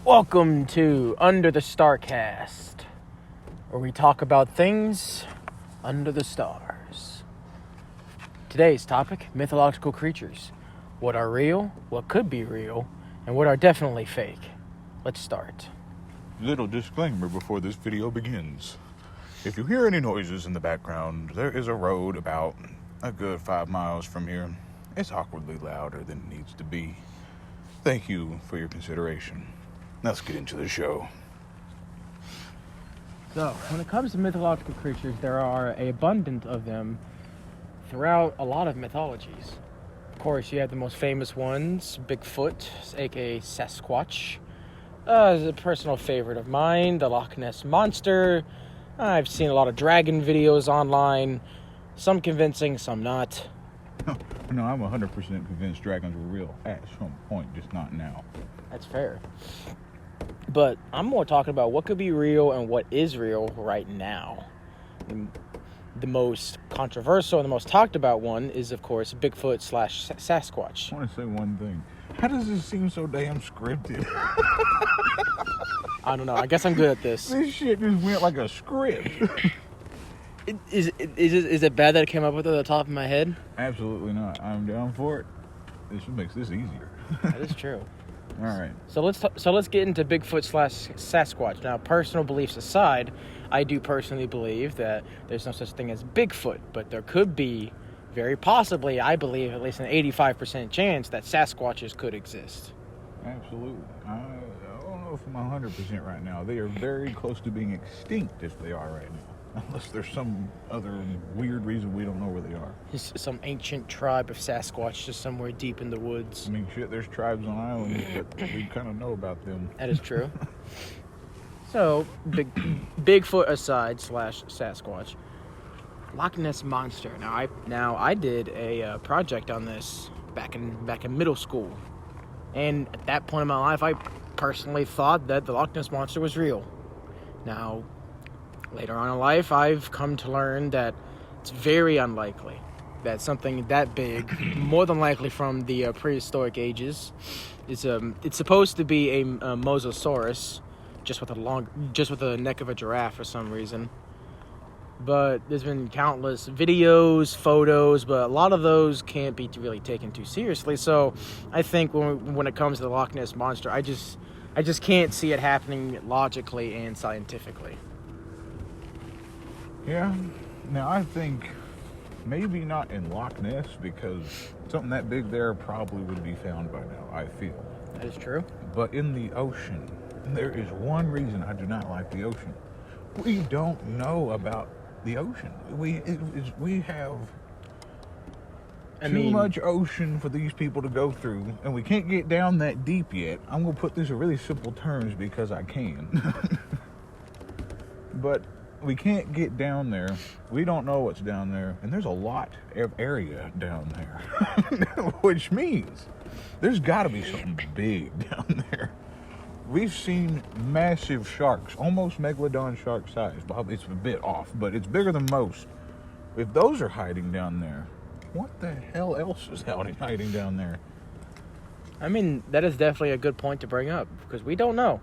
Welcome to Under the Starcast, where we talk about things under the stars. Today's topic, mythological creatures. What are real, what could be real, and what are definitely fake. Let's start. Little disclaimer before this video begins. If you hear any noises in the background, there is a road about a good 5 miles from here. It's awkwardly louder than it needs to be. Thank you for your consideration. Let's get into the show. So, when it comes to mythological creatures, there are an abundance of them throughout a lot of mythologies. Of course, you have the most famous ones, Bigfoot, aka Sasquatch. Is a personal favorite of mine, the Loch Ness Monster. I've seen a lot of dragon videos online, some convincing, some not. No, I'm 100% convinced dragons were real at some point, just not now. That's fair. But I'm more talking about what could be real and what is real right now. The most controversial and the most talked about one is, of course, Bigfoot / Sasquatch. I want to say one thing. How does this seem so damn scripted? I don't know. I guess I'm good at this. This shit just went like a script. Is it bad that I came up with it at the top of my head? Absolutely not. I'm down for it. This makes this easier. That is true. All right. So let's get into Bigfoot / Sasquatch. Now, personal beliefs aside, I do personally believe that there's no such thing as Bigfoot, but there could be, very possibly, I believe, at least an 85% chance that Sasquatches could exist. Absolutely. I don't know if I'm 100% right now. They are very close to being extinct if they are right now. Unless there's some other weird reason we don't know where they are. Just some ancient tribe of Sasquatch just somewhere deep in the woods. I mean, shit, there's tribes on islands, but we kind of know about them. That is true. So, Bigfoot aside / Sasquatch. Loch Ness Monster. Now I did a project on this back in middle school. And at that point in my life, I personally thought that the Loch Ness Monster was real. Now, later on in life, I've come to learn that it's very unlikely that something that big, more than likely from the prehistoric ages, is it's supposed to be a mosasaurus, just with the neck of a giraffe for some reason. But there's been countless videos, photos, but a lot of those can't be really taken too seriously. So I think when it comes to the Loch Ness Monster, I just can't see it happening logically and scientifically. Yeah. Now, I think maybe not in Loch Ness, because something that big there probably would be found by now, I feel. That is true. But in the ocean, there is one reason I do not like the ocean. We don't know about the ocean. We have too much ocean for these people to go through, and we can't get down that deep yet. I'm going to put this in really simple terms because I can. But we can't get down there. We don't know what's down there, and there's a lot of area down there, which means there's got to be something big down there. We've seen massive sharks, almost megalodon shark size. It's a bit off, but it's bigger than most. If those are hiding down there, what the hell else is hiding down there? I mean, that is definitely a good point to bring up, because we don't know.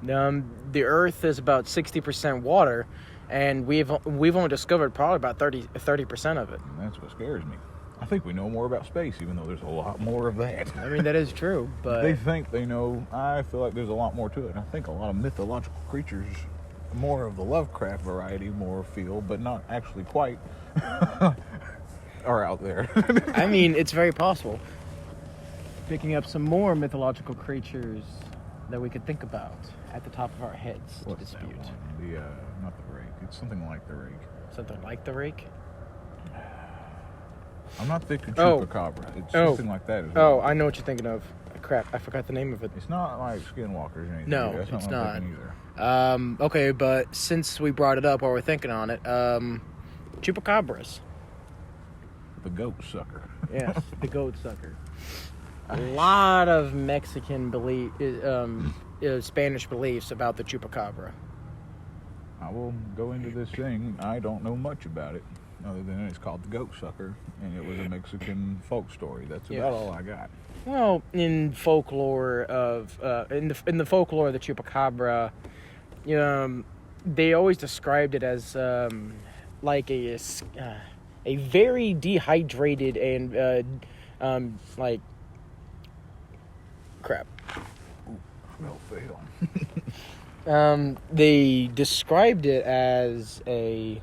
The Earth is about 60% water, and we've only discovered probably about 30% of it. And that's what scares me. I think we know more about space, even though there's a lot more of that. I mean, that is true, but they think they know. I feel like there's a lot more to it. I think a lot of mythological creatures, more of the Lovecraft variety, more feel, but not actually quite, are out there. I mean, it's very possible. Picking up some more mythological creatures that we could think about at the top of our heads to dispute. That one? Not the rake. It's something like the rake. Something like the rake? I'm not thinking chupacabra. It's something like that as well. Oh, I know what you're thinking of. Crap, I forgot the name of it. It's not like skinwalkers or anything. No, That's it's what I'm not. thinking either. Okay, but since we brought it up while we're thinking on it, chupacabras. The goat sucker. Yes, the goat sucker. A lot of Mexican Spanish beliefs about the chupacabra. I will go into this thing. I don't know much about it, other than it's called the goat sucker, and it was a Mexican folk story. That's about all I got. Well, in folklore of in the folklore of the chupacabra, they always described it as like a very dehydrated and like crap. No fail. They described it as a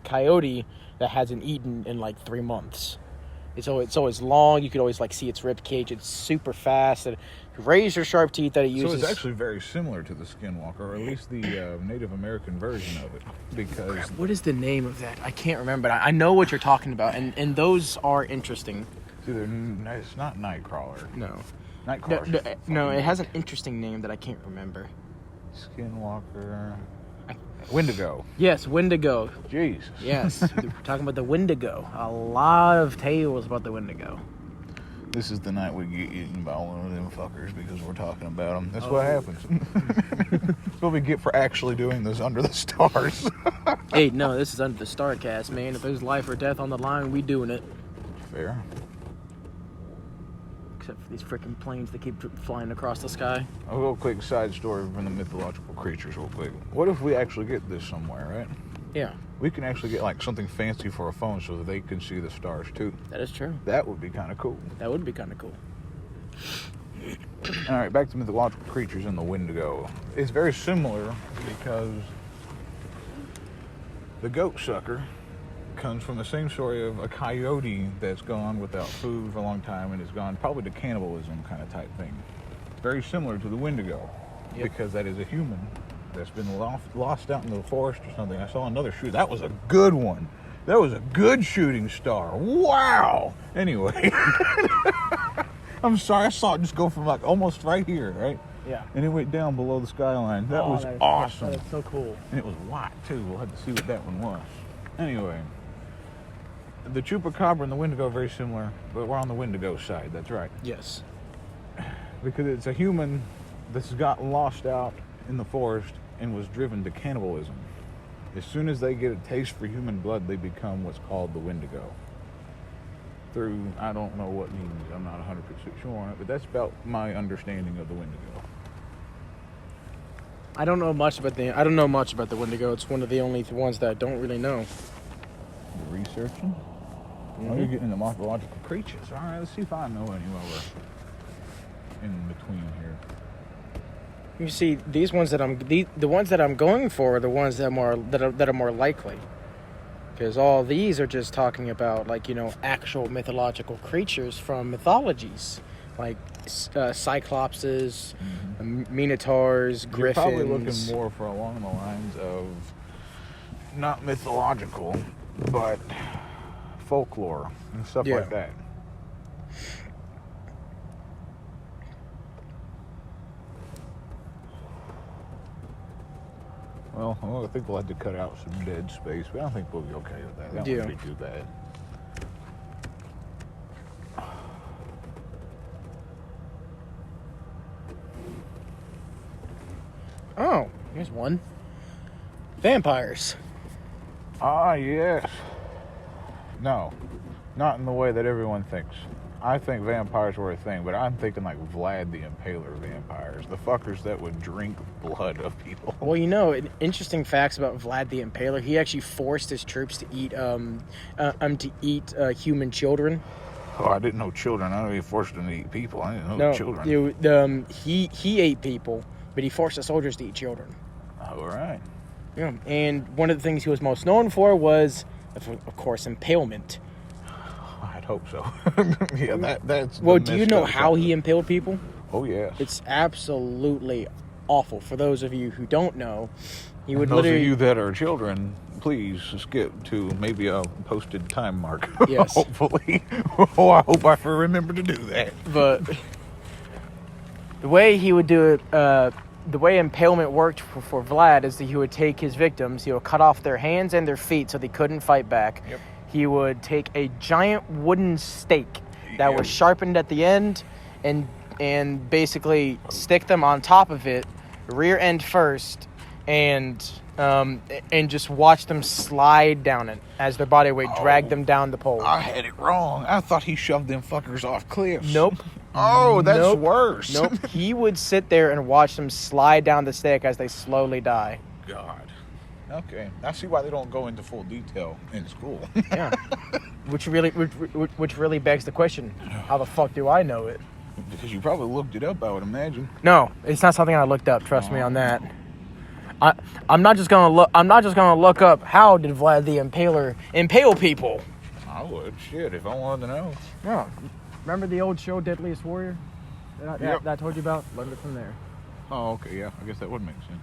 coyote that hasn't eaten in like 3 months. It's always long. You could always like see its rib cage. It's super fast and razor sharp teeth that it uses. So it's actually very similar to the skinwalker, or at least the Native American version of it. Because what is the name of that? I can't remember. I know what you're talking about, and those are interesting. it's not Nightcrawler. No. Nightcrawler. No, it has an interesting name that I can't remember. Skinwalker. Wendigo. Yes, Wendigo. Jesus. Yes, we're talking about the Wendigo. A lot of tales about the Wendigo. This is the night we get eaten by one of them fuckers because we're talking about them. That's what happens. That's what we get for actually doing this under the stars. Hey, no, this is under the Starcast, man. If there's life or death on the line, we doing it. Fair. Except for these freaking planes that keep flying across the sky. A little quick side story from the mythological creatures real quick. What if we actually get this somewhere, right? Yeah. We can actually get like something fancy for a phone so that they can see the stars too. That is true. That would be kind of cool. That would be kind of cool. All right, back to mythological creatures in the Wendigo. It's very similar because the goat sucker comes from the same story of a coyote that's gone without food for a long time and has gone probably to cannibalism kind of type thing. Very similar to the Wendigo, because that is a human that's been lost out in the forest or something. I saw another shoot. That was a good one. That was a good shooting star. Wow. Anyway, I'm sorry. I saw it just go from like almost right here, right? Yeah. And it went down below the skyline. That was awesome. That is so cool. And it was white too. We'll have to see what that one was. Anyway, the chupacabra and the Wendigo are very similar, but we're on the Wendigo side. That's right. Yes. Because it's a human that's gotten lost out in the forest and was driven to cannibalism. As soon as they get a taste for human blood, they become what's called the Wendigo. Through, I don't know what means, I'm not 100% sure on it, but that's about my understanding of the Wendigo. I don't know much about the Wendigo. It's one of the only ones that I don't really know. You're researching? Oh, you're getting into mythological creatures. All right, let's see if I know any while we're in between here. You see, these ones that the ones that I'm going for are the ones that are more likely, because all these are just talking about actual mythological creatures from mythologies, like cyclopses, minotaurs, griffins. You're probably looking more for along the lines of not mythological, but folklore and stuff like that. Well, I think we'll have to cut out some dead space, but I think we'll be okay with that. That won't be too bad. Oh, here's one. Vampires. Ah, yes. No, not in the way that everyone thinks. I think vampires were a thing, but I'm thinking like Vlad the Impaler vampires. The fuckers that would drink blood of people. Well, interesting facts about Vlad the Impaler. He actually forced his troops to eat human children. Oh, I didn't know children. I know he forced them to eat people. I didn't know children. He ate people, but he forced the soldiers to eat children. All right. Yeah, and one of the things he was most known for was, of course, impalement. I'd hope so. Yeah, that's. Well, do you know how he impaled people? Oh, yes. It's absolutely awful. For those of you who don't know, he would those of you that are children, please skip to maybe a posted time mark. Yes. Hopefully. Oh, I hope I remember to do that. But the way he would do it, the way impalement worked for Vlad is that he would take his victims, he would cut off their hands and their feet so they couldn't fight back. Yep. He would take a giant wooden stake that was sharpened at the end and basically stick them on top of it, rear end first, and just watch them slide down it as their body weight dragged them down the pole. I had it wrong. I thought he shoved them fuckers off cliffs. Nope. Oh, that's Nope. worse. Nope. He would sit there and watch them slide down the stick as they slowly die. God. Okay. I see why they don't go into full detail in school. Yeah. Which really begs the question: how the fuck do I know it? Because you probably looked it up, I would imagine. No, it's not something I looked up. Trust me on that. I'm not just gonna look up how did Vlad the Impaler impale people. I would. Shit, if I wanted to know. No. Remember the old show Deadliest Warrior that I told you about? Learned it from there. Oh, okay, yeah. I guess that would make sense.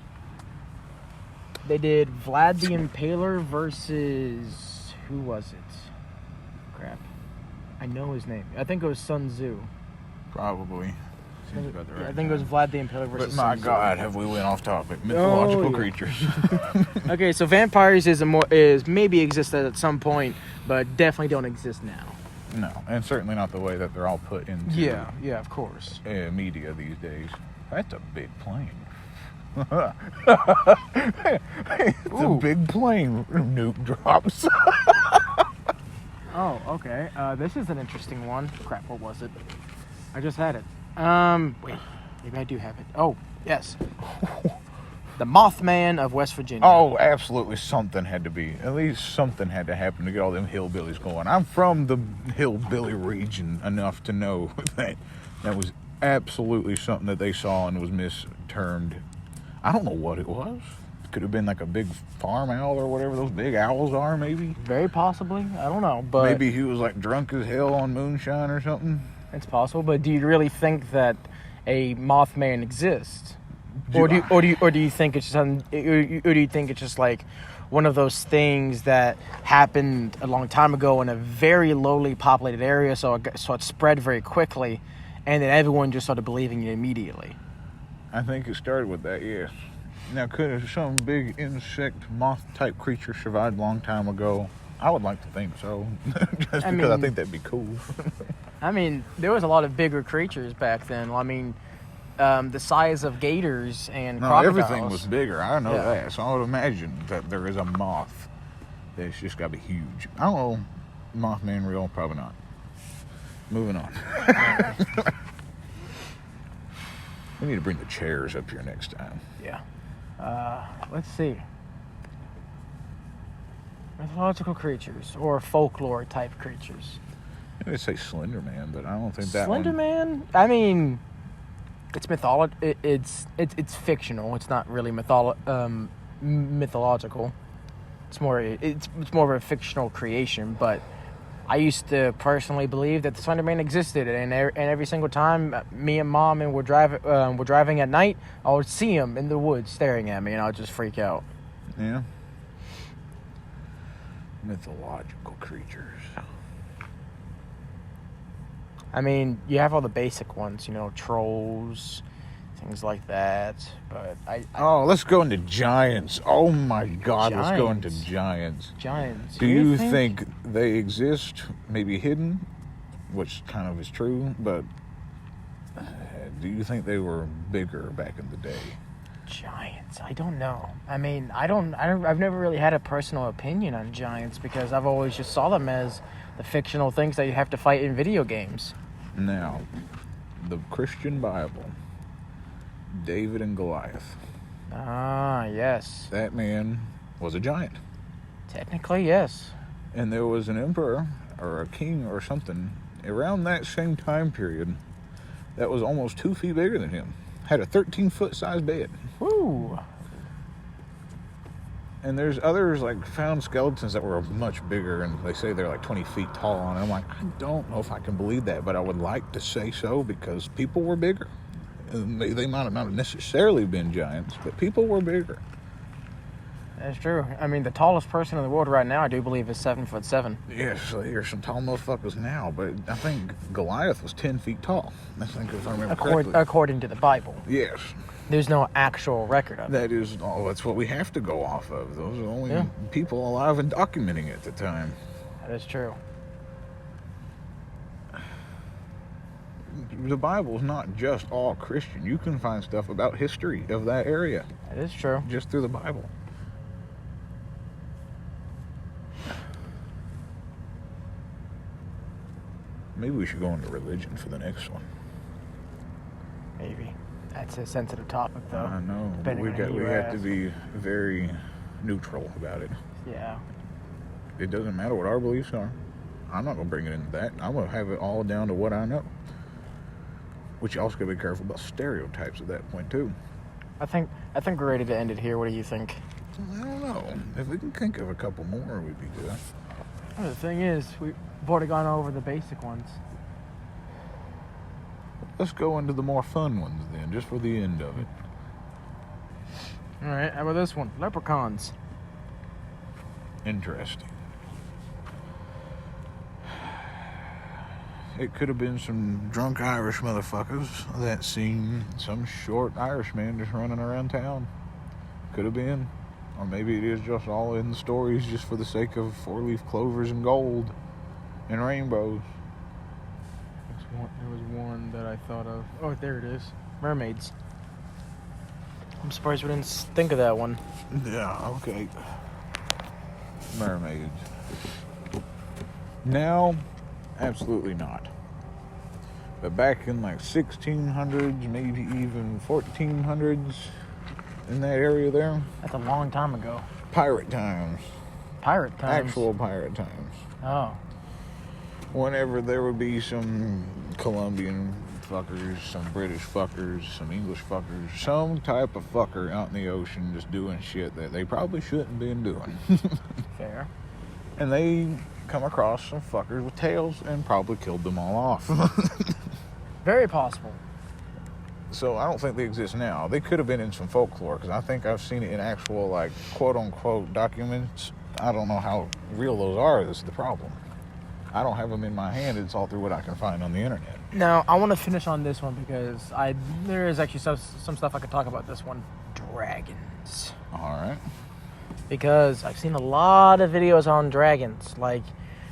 They did Vlad the Impaler versus who was it? Crap. I know his name. I think it was Sun Tzu. Probably. Seems about the right I think it was Vlad the Impaler versus But my Sun Tzu. God, have we went off topic? Mythological yeah. creatures. Okay, so vampires is maybe existed at some point, but definitely don't exist now. No, and certainly not the way that they're all put into Yeah, of course. Media these days. That's a big plane. It's a big plane. Nuke drops. Oh, okay. This is an interesting one. Crap, what was it? I just had it. Wait. Maybe I do have it. Oh, yes. The Mothman of West Virginia. Oh, absolutely. Something had to be. At least something had to happen to get all them hillbillies going. I'm from the hillbilly region enough to know that was absolutely something that they saw and was mistermed. I don't know what it was. Could have been like a big farm owl or whatever those big owls are, maybe. Very possibly. I don't know, but Maybe he was like drunk as hell on moonshine or something. it's possible. But do you really think that a Mothman exists, or do you think it's just like one of those things that happened a long time ago in a very lowly populated area, so it spread very quickly, and then everyone just started believing it immediately? I think it started with that, yes. Now, could some big insect, moth-type creature survived a long time ago? I would like to think so, just because I think that'd be cool. I mean, there was a lot of bigger creatures back then. I mean, the size of gators and crocodiles. Everything was bigger. I know Yeah. that. So I would imagine that there is a moth that's just got to be huge. I don't know. Mothman real? Probably not. Moving on. We need to bring the chairs up here next time. Yeah. Let's see. Mythological creatures or folklore type creatures. I would say Slender Man, but I don't think that Slender one. Man? I mean, it's it's fictional. It's not really mythological. It's more of a fictional creation. But I used to personally believe that the Slender Man existed, and every single time me and Mom were driving at night, I would see him in the woods staring at me, and I would just freak out. Yeah. Mythological creatures. I mean, you have all the basic ones, trolls, things like that. But let's go into giants. Oh my God, let's go into giants. giants. Giants. Do you think they exist, maybe hidden, which kind of is true, but do you think they were bigger back in the day? Giants? I don't know. I mean, I've never really had a personal opinion on giants because I've always just saw them as the fictional things that you have to fight in video games. Now, the Christian Bible, David and Goliath. Ah, yes. That man was a giant. Technically, yes. And there was an emperor or a king or something around that same time period that was almost 2 feet bigger than him. Had a 13-foot size bed. Woo! And there's others, like, found skeletons that were much bigger, and they say they're like 20 feet tall. And I'm like, I don't know if I can believe that, but I would like to say so because people were bigger. And they might have not necessarily been giants, but people were bigger. That's true. I mean, the tallest person in the world right now, I do believe, is 7'7". Yes, there's some tall motherfuckers now, but I think Goliath was 10 feet tall. I think if I remember correctly. According to the Bible. Yes. There's no actual record of it. That's what we have to go off of. Those are the only people alive and documenting it at the time. That is true. The Bible's not just all Christian. You can find stuff about history of that area. That is true. Just through the Bible. Maybe we should go into religion for the next one. Maybe. That's a sensitive topic, though. I know. Depending on who We you have to ask. be very neutral about it. Yeah. It doesn't matter what our beliefs are. I'm not going to bring it into that. I'm going to have it all down to what I know. Which you also got to be careful about stereotypes at that point, too. I think we're ready to end it here. What do you think? I don't know. If we can think of a couple more, we'd be good. Well, the thing is, we've already gone over the basic ones. Let's go into the more fun ones then, just for the end of it. All right, how about this one? Leprechauns. Interesting. It could have been some drunk Irish motherfuckers that seen some short Irishman just running around town. Could have been. Or maybe it is just all in the stories just for the sake of four-leaf clovers and gold and rainbows. There was one that I thought of. Oh, there it is. Mermaids. I'm surprised we didn't think of that one. Yeah, okay. Mermaids. Now, absolutely not. But back in like 1600s, maybe even 1400s, in that area there, That's a long time ago. pirate times. Pirate times. Actual pirate times. Oh. Whenever there would be some Colombian fuckers, some British fuckers, some English fuckers, some type of fucker out in the ocean just doing shit that they probably shouldn't been doing. Fair. And they come across some fuckers with tails and probably killed them all off. Very possible. So I don't think they exist now. They could have been in some folklore, because I think I've seen it in actual, like, quote-unquote documents. I don't know how real those are. This is the problem. I don't have them in my hand. It's all through what I can find on the internet. Now, I want to finish on this one because there is actually some stuff I could talk about this one. Dragons. All right. Because I've seen a lot of videos on dragons. Like,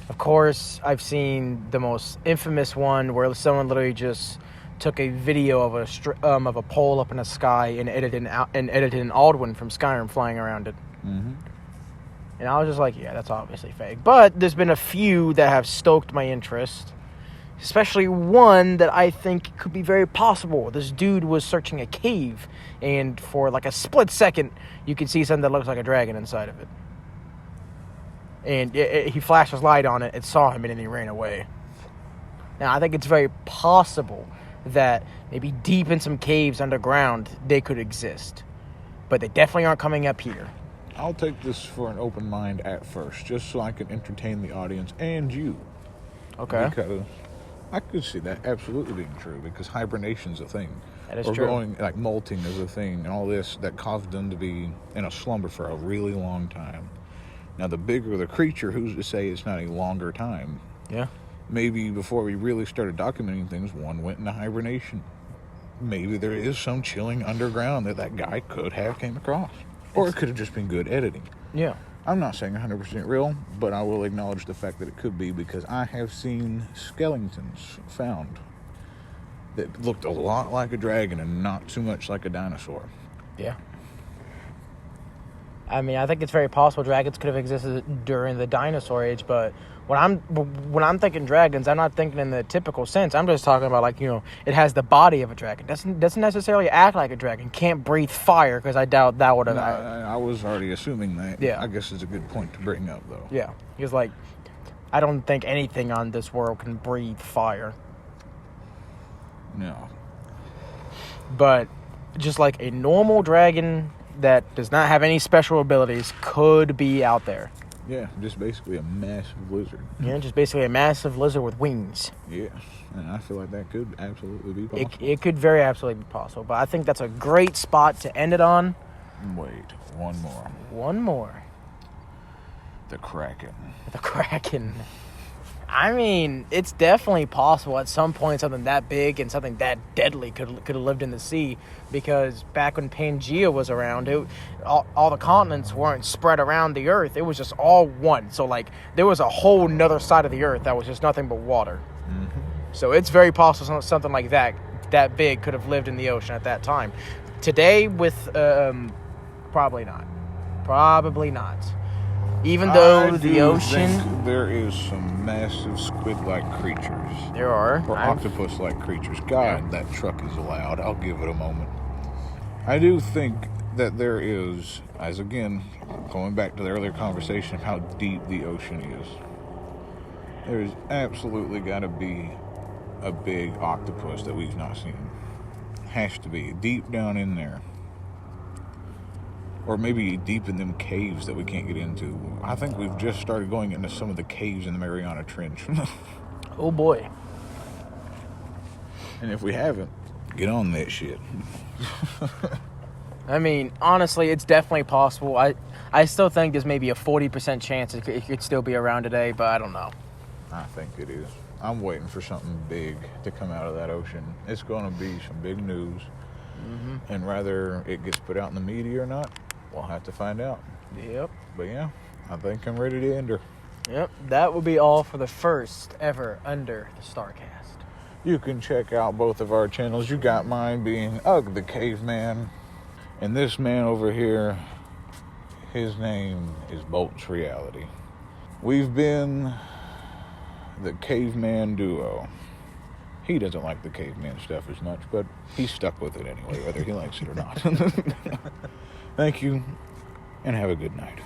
of course, I've seen the most infamous one where someone literally just took a video of a pole up in the sky and edited an Aldwin from Skyrim flying around it. Mm-hmm. And I was just like, yeah, that's obviously fake. But there's been a few that have stoked my interest. Especially one that I think could be very possible. This dude was searching a cave, and for like a split second, you could see something that looks like a dragon inside of it. And he flashed his light on it, it saw him, and then he ran away. Now, I think it's very possible that maybe deep in some caves underground, they could exist. But they definitely aren't coming up here. I'll take this for an open mind at first, just so I can entertain the audience and you. Okay. Because I could see that absolutely being true, because hibernation's a thing. That is or true. Going, like, molting is a thing, and all this that caused them to be in a slumber for a really long time. Now, the bigger the creature, who's to say it's not a longer time? Yeah. Maybe before we really started documenting things, one went into hibernation. Maybe there is some chilling underground that guy could have came across. Or it could have just been good editing. Yeah. I'm not saying 100% real, but I will acknowledge the fact that it could be, because I have seen skeletons found that looked a lot like a dragon and not too much like a dinosaur. Yeah. I mean, I think it's very possible dragons could have existed during the dinosaur age, but when I'm thinking dragons, I'm not thinking in the typical sense. I'm just talking about, like, it has the body of a dragon. Doesn't necessarily act like a dragon. Can't breathe fire, because I doubt that would have. I was already assuming that. Yeah. I guess it's a good point to bring up, though. Yeah, because, like, I don't think anything on this world can breathe fire. No. But just like a normal dragon that does not have any special abilities could be out there. Yeah, just basically a massive lizard. Yeah, just basically a massive lizard with wings. Yeah, and I feel like that could absolutely be possible. It could very absolutely be possible, but I think that's a great spot to end it on. Wait, one more. One more. The Kraken. The Kraken. I mean, it's definitely possible at some point something that big and something that deadly could have lived in the sea, because back when Pangea was around, all the continents weren't spread around the earth. It was just all one. So, like, there was a whole nother side of the earth that was just nothing but water. Mm-hmm. So it's very possible something like that big could have lived in the ocean at that time. Today, with probably not. Even though I the do ocean, think there is some massive squid-like creatures. there are. Or octopus-like creatures. God, that truck is loud. I'll give it a moment. I do think that there is, as again, going back to the earlier conversation of how deep the ocean is, there's absolutely got to be a big octopus that we've not seen. Has to be. Deep down in there. Or maybe deep in them caves that we can't get into. I think we've just started going into some of the caves in the Mariana Trench. Oh boy. And if we haven't, get on that shit. I mean, honestly, it's definitely possible. I still think there's maybe a 40% chance it could still be around today, but I don't know. I think it is. I'm waiting for something big to come out of that ocean. It's going to be some big news. Mm-hmm. And whether it gets put out in the media or not, we'll have to find out. Yep. But yeah, I think I'm ready to end her. Yep, that will be all for the first ever Under the Starcast. You can check out both of our channels. You got mine being Ugg the Caveman. And this man over here, his name is Bolt's Reality. We've been the Caveman Duo. He doesn't like the caveman stuff as much, but he's stuck with it anyway, whether he likes it or not. Thank you, and have a good night.